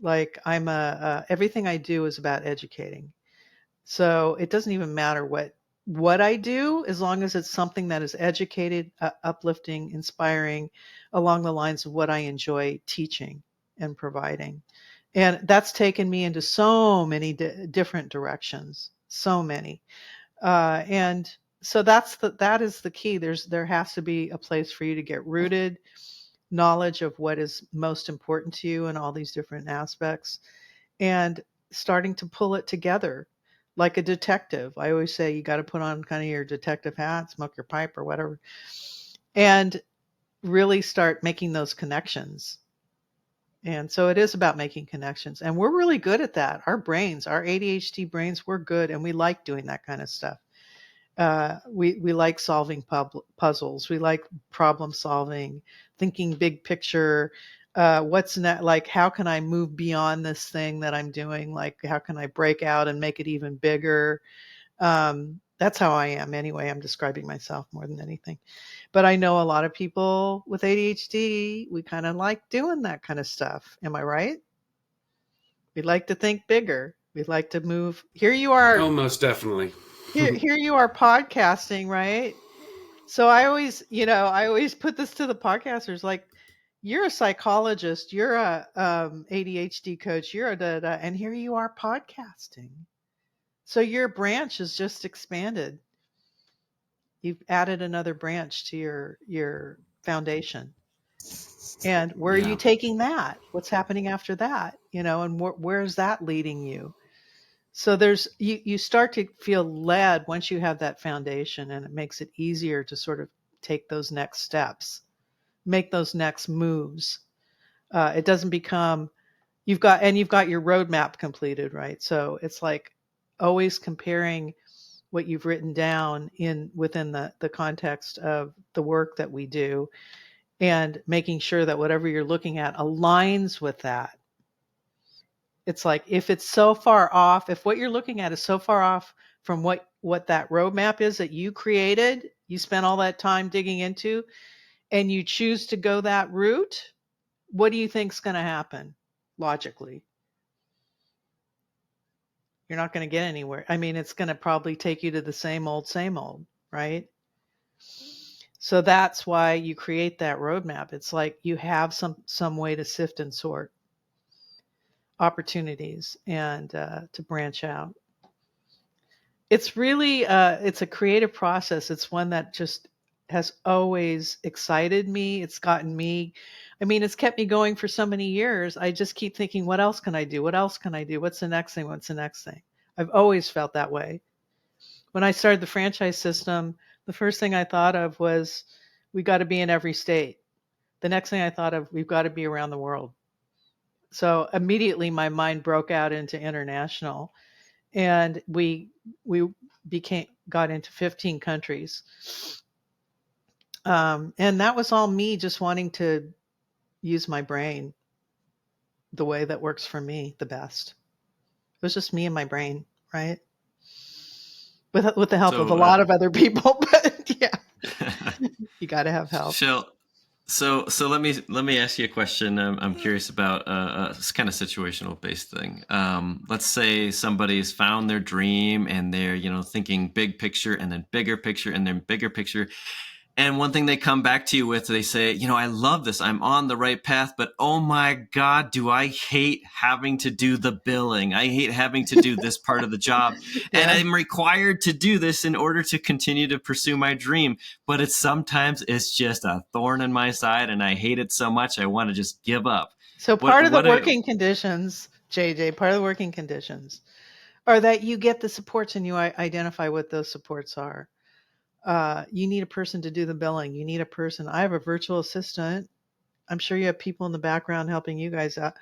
Like everything I do is about educating. So it doesn't even matter what I do, as long as it's something that is educated, uplifting, inspiring, along the lines of what I enjoy teaching and providing. And that's taken me into so many different directions, so many. And so that is the key. There has to be a place for you to get rooted, knowledge of what is most important to you in all these different aspects, and starting to pull it together like a detective. I always say you got to put on kind of your detective hat, smoke your pipe or whatever, and really start making those connections. And so it is about making connections. And we're really good at that. Our brains, our ADHD brains, we're good, and we like doing that kind of stuff. We like solving puzzles. We like problem solving, thinking big picture. What's not like? How can I move beyond this thing that I'm doing? Like, how can I break out and make it even bigger? That's how I am anyway. I'm describing myself more than anything. But I know a lot of people with ADHD, we kind of like doing that kind of stuff. Am I right? We like to think bigger. We like to move. Here you are. Oh, most definitely. Here you are podcasting, right? So I always put this to the podcasters, like, you're a psychologist, you're a ADHD coach, you're a da da, and here you are podcasting. So your branch has just expanded. You've added another branch to your foundation. And where are you Yeah. taking that? What's happening after that? And where is that leading you? So you start to feel led once you have that foundation, and it makes it easier to sort of take those next steps, make those next moves. It doesn't become, you've got your roadmap completed, right? So it's like always comparing what you've written down within the context of the work that we do, and making sure that whatever you're looking at aligns with that. It's like if it's so far off, if what you're looking at is so far off from what that roadmap is that you created, you spent all that time digging into, and you choose to go that route, what do you think's going to happen logically? You're not going to get anywhere. I mean, it's going to probably take you to the same old, right? So that's why you create that roadmap. It's like you have some way to sift and sort opportunities and to branch out. It's really it's a creative process. It's one that just has always excited me. It's gotten me, I mean, it's kept me going for so many years. I just keep thinking, what else can I do? What else can I do? What's the next thing? What's the next thing? I've always felt that way. When I started the franchise system, the first thing I thought of was we got to be in every state. The next thing I thought of, we've got to be around the world. So immediately my mind broke out into international, and we got into 15 countries. And that was all me just wanting to use my brain the way that works for me the best. It was just me and my brain, right? With the help of a So, lot of other people, but yeah, you got to have help. Shell, so let me ask you a question. I'm curious about a kind of situational based thing. Let's say somebody's found their dream and they're thinking big picture and then bigger picture and then bigger picture. And one thing they come back to you with, they say, I love this. I'm on the right path, but oh my God, do I hate having to do the billing. I hate having to do this part of the job. And Yeah. I'm required to do this in order to continue to pursue my dream. But sometimes it's just a thorn in my side and I hate it so much, I want to just give up. So part of the working conditions, JJ, part of the working conditions are that you get the supports and you identify what those supports are. You need a person to do the billing. You need a person. I have a virtual assistant. I'm sure you have people in the background helping you guys out.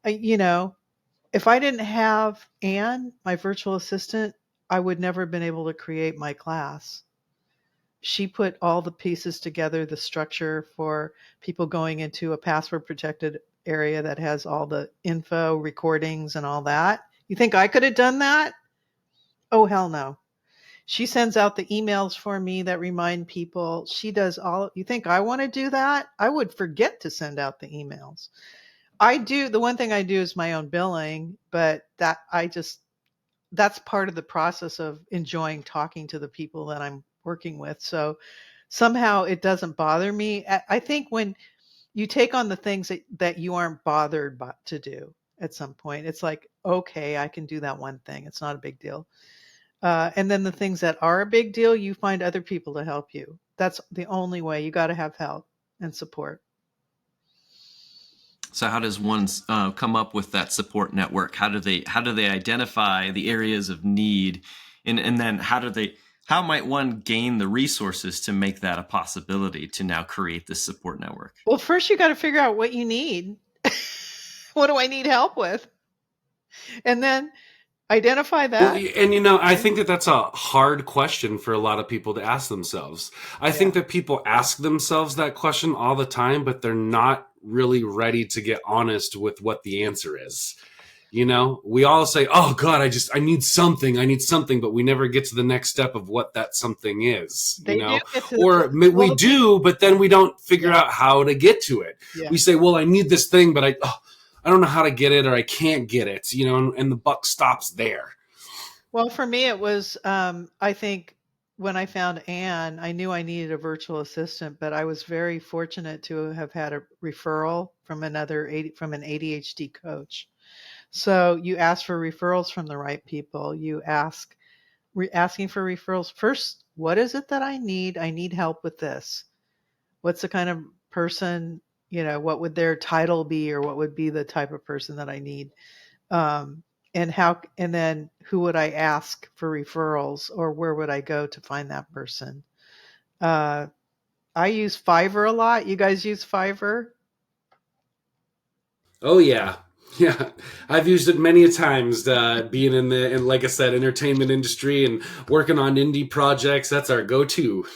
If I didn't have Anne, my virtual assistant, I would never have been able to create my class. She put all the pieces together, the structure for people going into a password protected area that has all the info, recordings, and all that. You think I could have done that? Oh, hell no. She sends out the emails for me that remind people. She does all. You think I want to do that? I would forget to send out the emails. I do. The one thing I do is my own billing, but that's part of the process of enjoying talking to the people that I'm working with. So somehow it doesn't bother me. I think when you take on the things that you aren't bothered to do at some point, it's like, okay, I can do that one thing. It's not a big deal. And then the things that are a big deal, you find other people to help you. That's the only way. You got to have help and support. So how does one come up with that support network? How do they identify the areas of need, and then how might one gain the resources to make that a possibility to now create this support network? Well, first you got to figure out what you need. What do I need help with? And then identify that. Well, and I think that that's a hard question for a lot of people to ask themselves. I think that people ask themselves that question all the time, but they're not really ready to get honest with what the answer is. We all say, oh God, I need something, but we never get to the next step of what that something is, They do get to or we do, but then we don't figure out how to get to it. Yeah. We say, well, I need this thing, but I don't know how to get it, or I can't get it, and the buck stops there. Well, for me, it was, I think when I found Anne, I knew I needed a virtual assistant, but I was very fortunate to have had a referral from an ADHD coach. So you ask for referrals from the right people. You asking for referrals first. What is it that I need? I need help with this. What's the kind of person, what would their title be, or what would be the type of person that I need? And then who would I ask for referrals, or where would I go to find that person? I use Fiverr a lot. You guys use Fiverr? Oh yeah. Yeah, I've used it many a times. Being in like I said, entertainment industry and working on indie projects, that's our go-to.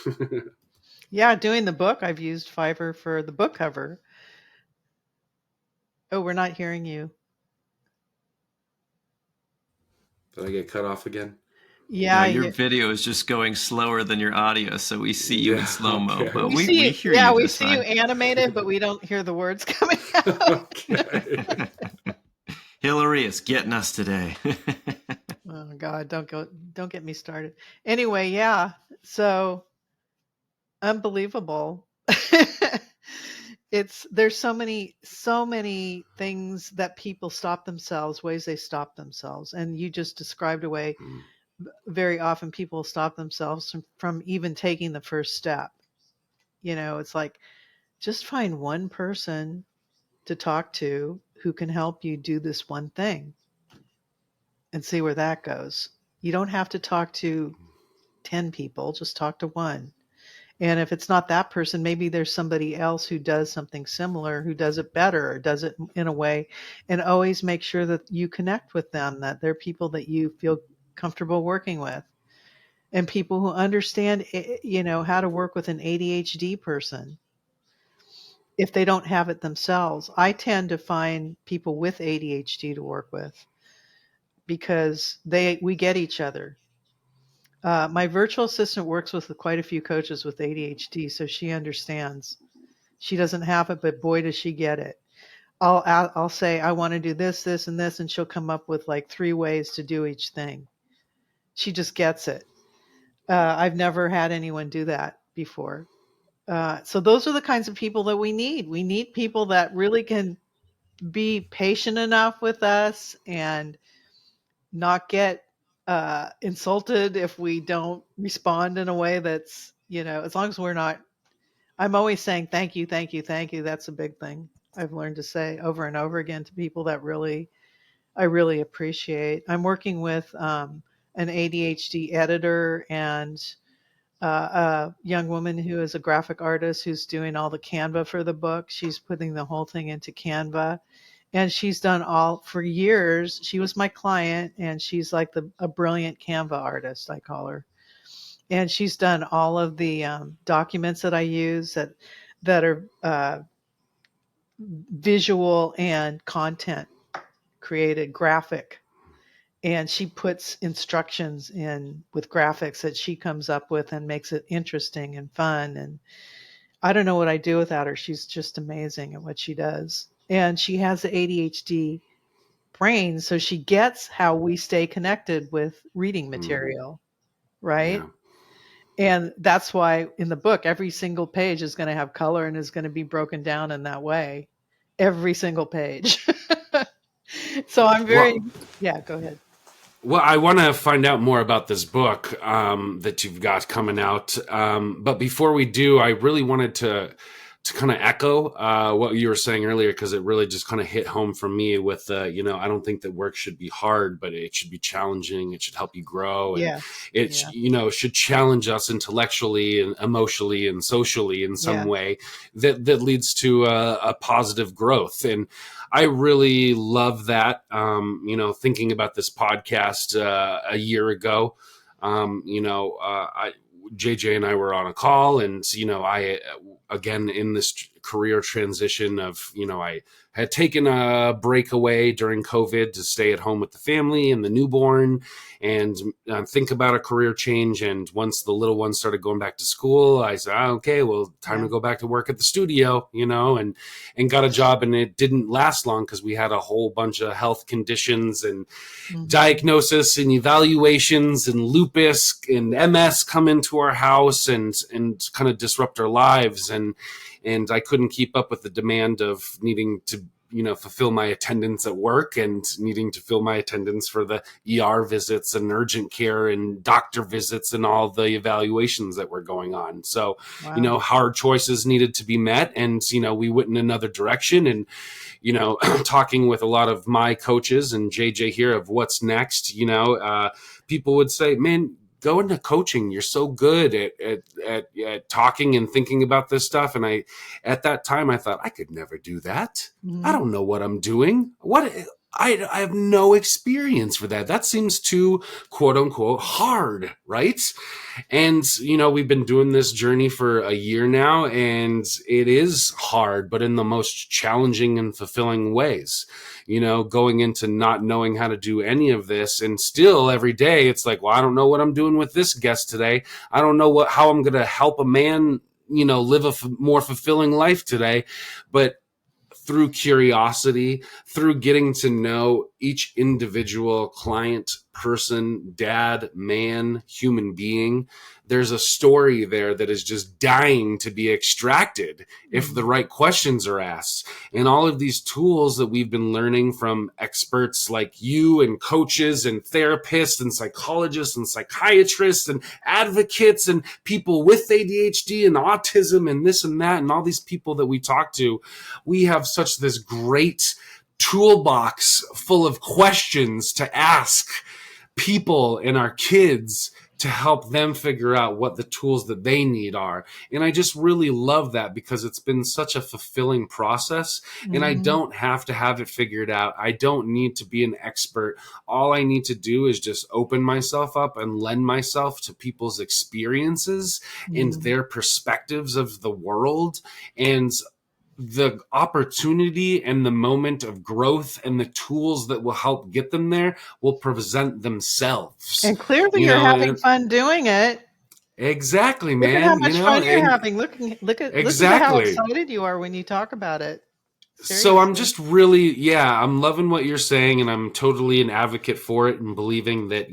Yeah, doing the book, I've used Fiverr for the book cover. Oh, we're not hearing you. Did I get cut off again? No, Yeah, your yeah. video is just going slower than your audio, so we see you in Yeah. slow-mo, Okay. but we hear you We just see you fine. animated, but we don't hear the words coming out. Okay. Hillary is getting us today. Oh God, don't get me started. Anyway, yeah. So unbelievable. There's so many things that people stop themselves, ways they stop themselves. And you just described a way very often people stop themselves from even taking the first step. It's like just find one person to talk to who can help you do this one thing and see where that goes. You don't have to talk to 10 people, just talk to one. And if it's not that person, maybe there's somebody else who does something similar, who does it better or does it in a way. And always make sure that you connect with them, that they're people that you feel comfortable working with, and people who understand, how to work with an ADHD person if they don't have it themselves. I tend to find people with ADHD to work with because we get each other. My virtual assistant works with quite a few coaches with ADHD, so she understands. She doesn't have it, but boy, does she get it. I'll say I want to do this, this, and this, and she'll come up with like 3 ways to do each thing. She just gets it. I've never had anyone do that before. So those are the kinds of people that we need. We need people that really can be patient enough with us and not get insulted if we don't respond in a way that's, as long as we're not. I'm always saying thank you, thank you, thank you. That's a big thing I've learned to say over and over again to people that I really appreciate. I'm working with an ADHD editor and a young woman who is a graphic artist who's doing all the Canva for the book. She's putting the whole thing into Canva. And she's done all for years. She was my client, and she's like a brilliant Canva artist, I call her. And she's done all of the documents that I use that are visual and content created, graphic. And she puts instructions in with graphics that she comes up with and makes it interesting and fun. And I don't know what I'd do without her. She's just amazing at what she does. And she has the ADHD brain, so she gets how we stay connected with reading material, right? Yeah. And that's why in the book, every single page is going to have color and is going to be broken down in that way. Every single page. So I'm very, Well, yeah, go ahead. Well, I want to find out more about this book that you've got coming out. But before we do, I really wanted to kind of echo what you were saying earlier, because it really just kind of hit home for me with, I don't think that work should be hard, but it should be challenging. It should help you grow. And Yes. it, should challenge us intellectually and emotionally and socially in some Yeah. way that leads to a positive growth. And I really love that. Thinking about this podcast a year ago, JJ and I were on a call, and I again in this career transition of I had taken a break away during COVID to stay at home with the family and the newborn and think about a career change. And once the little one started going back to school, I said, okay, well, time to go back to work at the studio, and got a job. And it didn't last long because we had a whole bunch of health conditions and diagnosis and evaluations and lupus and MS come into our house and kind of disrupt our lives. And I couldn't keep up with the demand of needing to, fulfill my attendance at work and needing to fill my attendance for the ER visits and urgent care and doctor visits and all the evaluations that were going on. So, Wow. hard choices needed to be met. And, we went in another direction. And, talking with a lot of my coaches and JJ here of what's next, people would say, man, go into coaching. You're so good at talking and thinking about this stuff. And at that time, I thought, I could never do that. I Mhm. don't know what I'm doing. I have no experience for that. That seems too, quote unquote, hard, right? And, we've been doing this journey for a year now, and it is hard, but in the most challenging and fulfilling ways. Going into not knowing how to do any of this, and still every day it's like, well, I don't know what I'm doing with this guest today. I don't know how I'm going to help a man, live a more fulfilling life today. But through curiosity, through getting to know each individual client, person, dad, man, human being, there's a story there that is just dying to be extracted if the right questions are asked. And all of these tools that we've been learning from experts like you and coaches and therapists and psychologists and psychiatrists and advocates and people with ADHD and autism and this and that and all these people that we talk to, we have such this great toolbox full of questions to ask people and our kids to help them figure out what the tools that they need are. And I just really love that because it's been such a fulfilling process, and I don't have to have it figured out. I don't need to be an expert. All I need to do is just open myself up and lend myself to people's experiences and their perspectives of the world, and the opportunity and the moment of growth and the tools that will help get them there will present themselves. And clearly you're having fun doing it. Exactly, Look at how man. much fun you're And having. Look at how exactly. excited you are when you talk about it. So I'm Seriously. just really, I'm loving what you're saying, and I'm totally an advocate for it and believing that,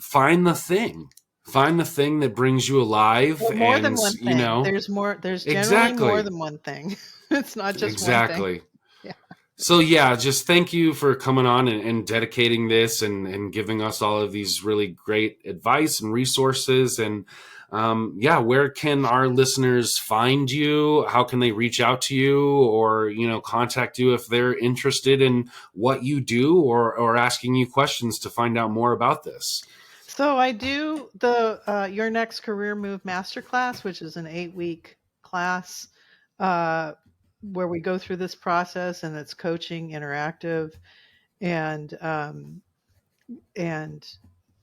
find the thing. Find the thing that brings you alive, Well, more than and, one thing. There's generally more exactly. than one thing. It's not just one thing. Exactly. Yeah. So just thank you for coming on and dedicating this and giving us all of these really great advice and resources. And where can our listeners find you? How can they reach out to you or, contact you if they're interested in what you do or asking you questions to find out more about this? So I do the Your Next Career Move Masterclass, which is an 8-week class where we go through this process, and it's coaching, interactive, and and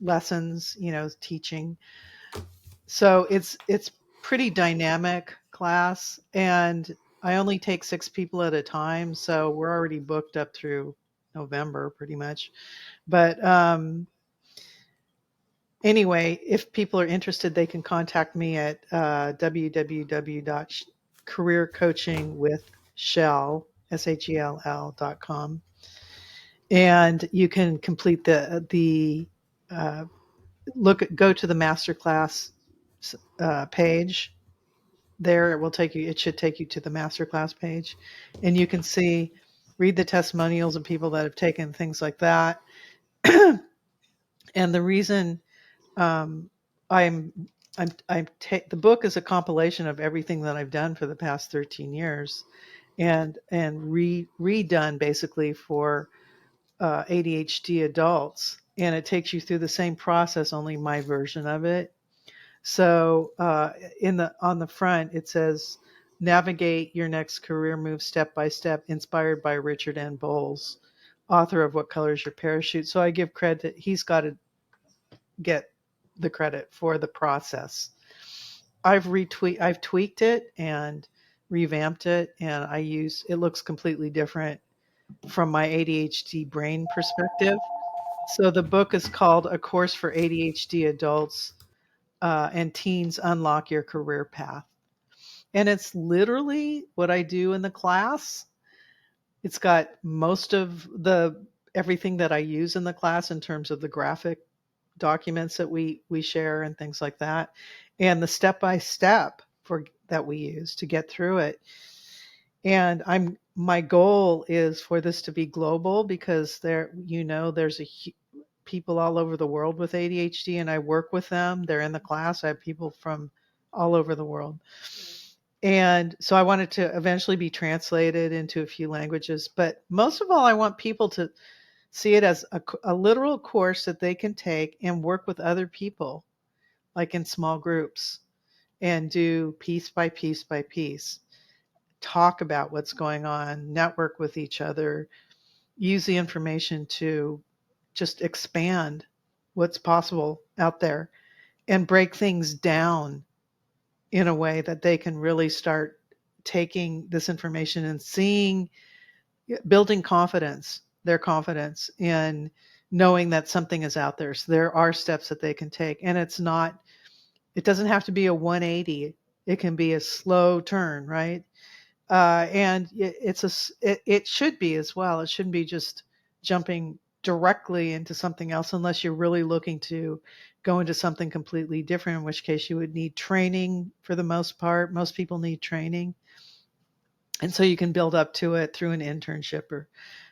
lessons, teaching. So it's pretty dynamic class, and I only take 6 people at a time, so we're already booked up through November pretty much. But anyway, if people are interested, they can contact me at www.careercoachingwithshell.com, and you can complete the go to the masterclass page. There, it should take you to the masterclass page, and you can read the testimonials of people that have taken things like that. And the reason um, I'm the book is a compilation of everything that I've done for the past 13 years, and redone basically for ADHD adults, and it takes you through the same process, only my version of it. So on the front it says, "Navigate your next career move step by step," inspired by Richard Bolles, author of "What Color Is Your Parachute?" So I give credit. He's got to get the credit for the process. I've tweaked it and revamped it, and it looks completely different from my ADHD brain perspective. So the book is called "A Course for ADHD Adults and Teens: Unlock Your Career Path." And it's literally what I do in the class. It's got most of everything that I use in the class in terms of the graphic documents that we share and things like that, and the step by step for that we use to get through it. And my goal is for this to be global, because there's people all over the world with ADHD, and I work with them. They're in the class. I have people from all over the world. And so I want it to eventually be translated into a few languages. But most of all, I want people to See it as a literal course that they can take and work with other people, like in small groups, and do piece by piece by piece. Talk about what's going on, network with each other, use the information to just expand what's possible out there and break things down in a way that they can really start taking this information and seeing, building confidence, their confidence in knowing that something is out there. So there are steps that they can take. And it doesn't have to be a 180. It can be a slow turn, right? And it should be as well. It shouldn't be just jumping directly into something else unless you're really looking to go into something completely different, in which case you would need training for the most part. Most people need training. And so you can build up to it through an internship or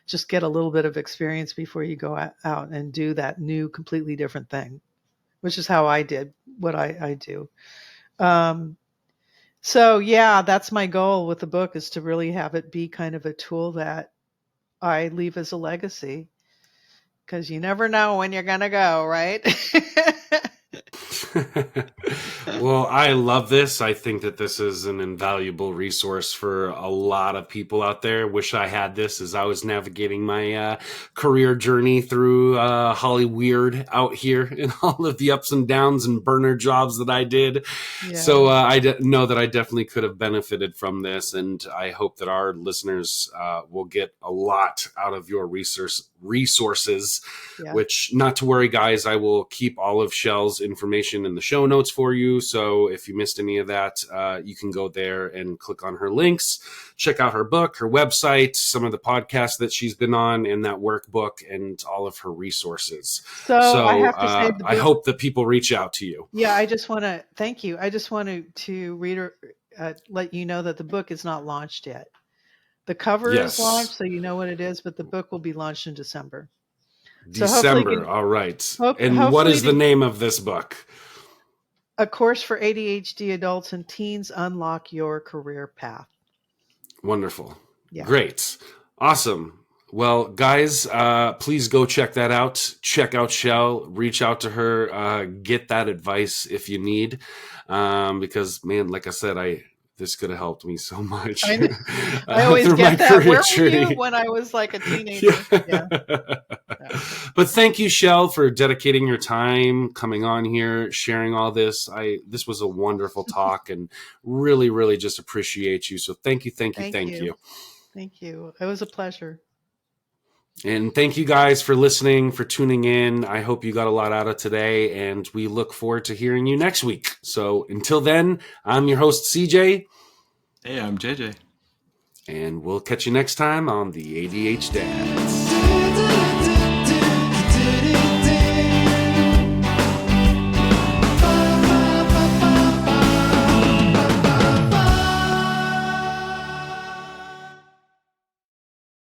just get a little bit of experience before you go out and do that new, completely different thing, which is how I did what I do. So yeah, that's my goal with the book, is to really have it be kind of a tool that I leave as a legacy, because you never know when you're going to go, right? Well, I love this. I think that this is an invaluable resource for a lot of people out there. Wish I had this as I was navigating my career journey through Hollyweird out here and all of the ups and downs and burner jobs that I did. Yeah. So know that I definitely could have benefited from this. And I hope that our listeners will get a lot out of your resources, Yeah. which, not to worry, guys, I will keep all of Shell's information in the show notes for you. So if you missed any of that, you can go there and click on her links, check out her book, her website, some of the podcasts that she's been on, and that workbook, and all of her resources. So I have to say, I hope that people reach out to you. Yeah, I just want to thank you. I just want to let you know that the book is not launched yet. The cover is launched, so you know what it is, but the book will be launched in December. December, all right. And what is the name of this book? A Course for ADHD Adults and Teens, Unlock Your Career Path. Wonderful. Yeah. Great. Awesome. Well, guys, please go check that out. Check out Shell. Reach out to her. Get that advice if you need. Because, man, like I said, this could have helped me so much. I always get that. Where were you when I was like a teenager? Yeah. But thank you, Shell, for dedicating your time, coming on here, sharing all this. This was a wonderful talk, and really, really just appreciate you. So thank you. Thank you. It was a pleasure. And thank you guys for listening, for tuning in. I hope you got a lot out of today, and we look forward to hearing you next week. So until then, I'm your host, CJ. Hey, I'm JJ. And we'll catch you next time on the ADHD Dads.